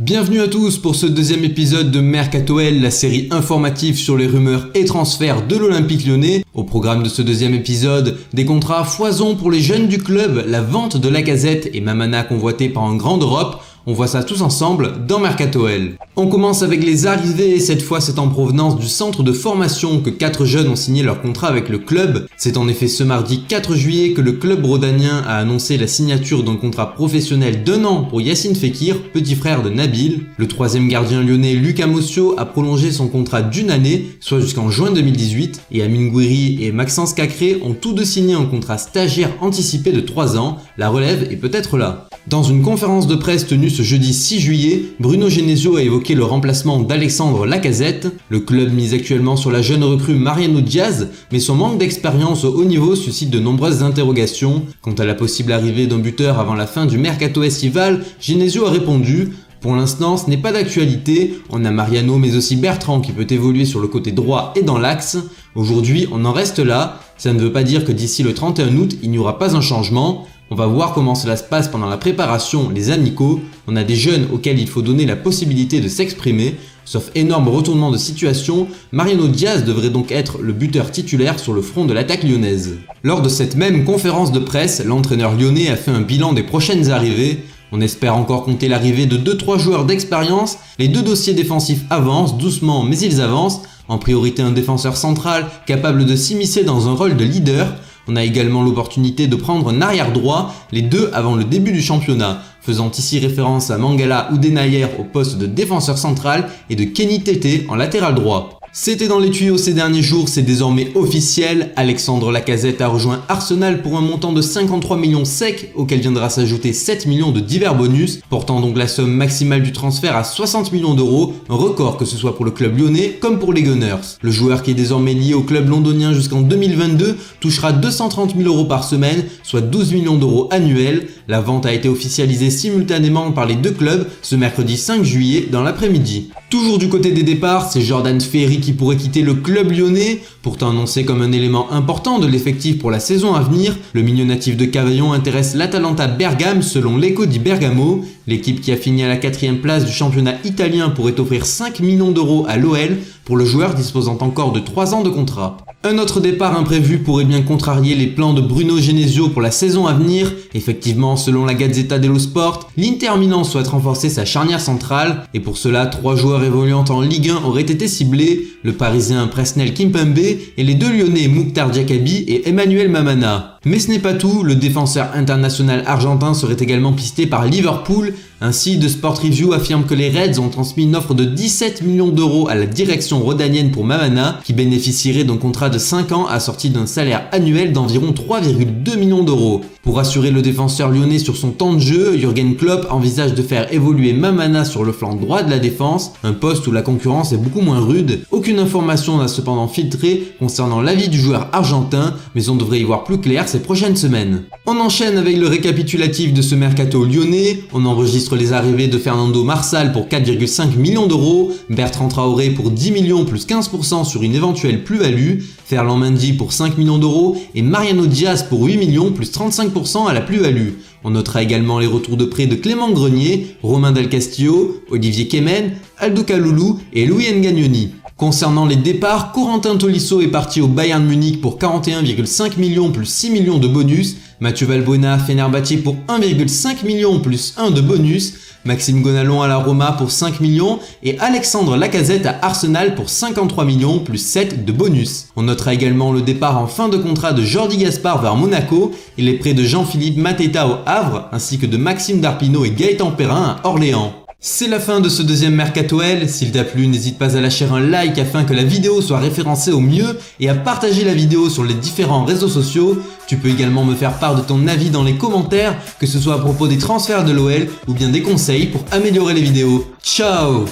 Bienvenue à tous pour ce deuxième épisode de Mercato-L, la série informative sur les rumeurs et transferts de l'Olympique Lyonnais. Au programme de ce deuxième épisode, des contrats à foison pour les jeunes du club, la vente de Lacazette et Mamana convoité par un grand d'Europe. On voit ça tous ensemble dans Mercato-L. On commence avec les arrivées et cette fois c'est en provenance du centre de formation que 4 jeunes ont signé leur contrat avec le club. C'est en effet ce mardi 4 juillet que le club rhodanien a annoncé la signature d'un contrat professionnel d'1 an pour Yacine Fekir, petit frère de Nabil. Le troisième gardien lyonnais Lucas Mossio a prolongé son contrat d'1 année, soit jusqu'en juin 2018, et Amine Gouiri et Maxence Cacré ont tous deux signé un contrat stagiaire anticipé de 3 ans. La relève est peut-être là. Dans une conférence de presse tenue ce jeudi 6 juillet, Bruno Genesio a évoqué le remplacement d'Alexandre Lacazette. Le club mise actuellement sur la jeune recrue Mariano Diaz, mais son manque d'expérience au haut niveau suscite de nombreuses interrogations. Quant à la possible arrivée d'un buteur avant la fin du mercato estival, Genesio a répondu: pour l'instant, ce n'est pas d'actualité, on a Mariano mais aussi Bertrand qui peut évoluer sur le côté droit et dans l'axe. Aujourd'hui, on en reste là, ça ne veut pas dire que d'ici le 31 août, il n'y aura pas un changement. On va voir comment cela se passe pendant la préparation, les amicaux. On a des jeunes auxquels il faut donner la possibilité de s'exprimer. Sauf énorme retournement de situation, Mariano Diaz devrait donc être le buteur titulaire sur le front de l'attaque lyonnaise. Lors de cette même conférence de presse, l'entraîneur lyonnais a fait un bilan des prochaines arrivées. On espère encore compter l'arrivée de 2-3 joueurs d'expérience. Les deux dossiers défensifs avancent doucement mais ils avancent. En priorité un défenseur central capable de s'immiscer dans un rôle de leader. On a également l'opportunité de prendre un arrière droit, les deux avant le début du championnat, faisant ici référence à Mangala ou Denayer au poste de défenseur central et de Kenny Tété en latéral droit. C'était dans les tuyaux ces derniers jours, c'est désormais officiel. Alexandre Lacazette a rejoint Arsenal pour un montant de 53 millions secs, auquel viendra s'ajouter 7 millions de divers bonus, portant donc la somme maximale du transfert à 60 millions d'euros, un record que ce soit pour le club lyonnais comme pour les Gunners. Le joueur qui est désormais lié au club londonien jusqu'en 2022 touchera 230 000 euros par semaine, soit 12 millions d'euros annuels. La vente a été officialisée simultanément par les deux clubs ce mercredi 5 juillet dans l'après-midi. Toujours du côté des départs, c'est Jordan Ferry qui pourrait quitter le club lyonnais, pourtant annoncé comme un élément important de l'effectif pour la saison à venir. Le milieu natif de Cavaillon intéresse l'Atalanta Bergame selon l'Eco di Bergamo. L'équipe qui a fini à la 4e place du championnat italien pourrait offrir 5 millions d'euros à l'OL pour le joueur disposant encore de 3 ans de contrat. Un autre départ imprévu pourrait bien contrarier les plans de Bruno Genesio pour la saison à venir. Effectivement, selon la Gazzetta dello Sport, l'Inter Milan souhaite renforcer sa charnière centrale et pour cela, 3 joueurs évoluant en Ligue 1 auraient été ciblés, le Parisien Presnel Kimpembe et les deux Lyonnais Mouktar Diakabi et Emmanuel Mamana. Mais ce n'est pas tout, le défenseur international argentin serait également pisté par Liverpool. Ainsi, The Sport Review affirme que les Reds ont transmis une offre de 17 millions d'euros à la direction rhodanienne pour Mamana, qui bénéficierait d'un contrat de 5 ans assorti d'un salaire annuel d'environ 3,2 millions d'euros. Pour assurer le défenseur lyonnais sur son temps de jeu, Jürgen Klopp envisage de faire évoluer Mamana sur le flanc droit de la défense, un poste où la concurrence est beaucoup moins rude. Aucune information n'a cependant filtré concernant l'avis du joueur argentin, mais on devrait y voir plus clair ces prochaines semaines. On enchaîne avec le récapitulatif de ce mercato lyonnais. On enregistre les arrivées de Fernando Marsal pour 4,5 millions d'euros, Bertrand Traoré pour 10 millions plus 15% sur une éventuelle plus-value, Ferland Mendy pour 5 millions d'euros et Mariano Diaz pour 8 millions plus 35% à la plus-value. On notera également les retours de prêt de Clément Grenier, Romain Del Castillo, Olivier Kemen, Aldo Kaloulou et Louis Ngagnoni. Concernant les départs, Corentin Tolisso est parti au Bayern Munich pour 41,5 millions plus 6 millions de bonus, Mathieu Valbuena à Fenerbahçe pour 1,5 million plus 1 de bonus, Maxime Gonalon à la Roma pour 5 millions et Alexandre Lacazette à Arsenal pour 53 millions plus 7 de bonus. On notera également le départ en fin de contrat de Jordi Gaspard vers Monaco et les prêts de Jean-Philippe Mateta au Havre ainsi que de Maxime Darpino et Gaëtan Perrin à Orléans. C'est la fin de ce deuxième Mercato-L. S'il t'a plu, n'hésite pas à lâcher un like afin que la vidéo soit référencée au mieux et à partager la vidéo sur les différents réseaux sociaux. Tu peux également me faire part de ton avis dans les commentaires, que ce soit à propos des transferts de l'OL ou bien des conseils pour améliorer les vidéos. Ciao!